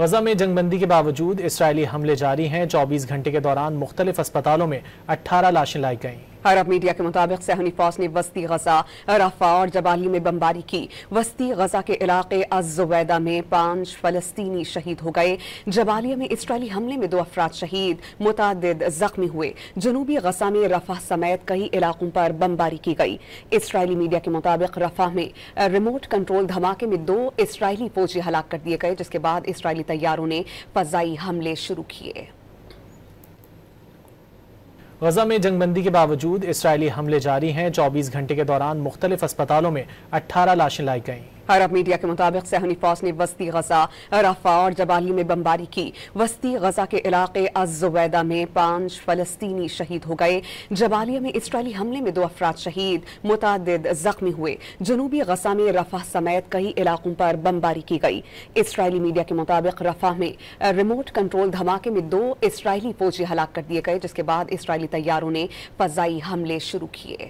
غزہ میں جنگ بندی کے باوجود اسرائیلی حملے جاری ہیں۔ 24 گھنٹے کے دوران مختلف اسپتالوں میں 18 لاشیں لائی گئیں۔ عرب میڈیا کے مطابق صہیونی فوج نے وسطی غزہ، رفح اور جبالیہ میں بمباری کی۔ وسطی غزہ کے علاقے الزویدہ میں 5 فلسطینی شہید ہو گئے۔ جبالیہ میں اسرائیلی حملے میں 2 افراد شہید، متعدد زخمی ہوئے۔ جنوبی غزہ میں رفح سمیت کئی علاقوں پر بمباری کی گئی۔ اسرائیلی میڈیا کے مطابق رفح میں ریموٹ کنٹرول دھماکے میں 2 اسرائیلی فوجی ہلاک کر دیے گئے، جس کے بعد اسرائیلی طیاروں نے فضائی حملے شروع کیے۔ غزہ میں جنگ بندی کے باوجود اسرائیلی حملے جاری ہیں۔ 24 گھنٹے کے دوران مختلف اسپتالوں میں 18 لاشیں لائی گئیں۔ عرب میڈیا کے مطابق صہیونی فوج نے وسطی غزہ، رفح اور جبالیہ میں بمباری کی۔ وسطی غزہ کے علاقے الزویدہ میں 5 فلسطینی شہید ہو گئے۔ جبالیہ میں اسرائیلی حملے میں 2 افراد شہید، متعدد زخمی ہوئے۔ جنوبی غزہ میں رفح سمیت کئی علاقوں پر بمباری کی گئی۔ اسرائیلی میڈیا کے مطابق رفح میں ریموٹ کنٹرول دھماکے میں 2 اسرائیلی فوجی ہلاک کر دیے گئے، جس کے بعد اسرائیلی طیاروں نے فضائی حملے شروع کیے۔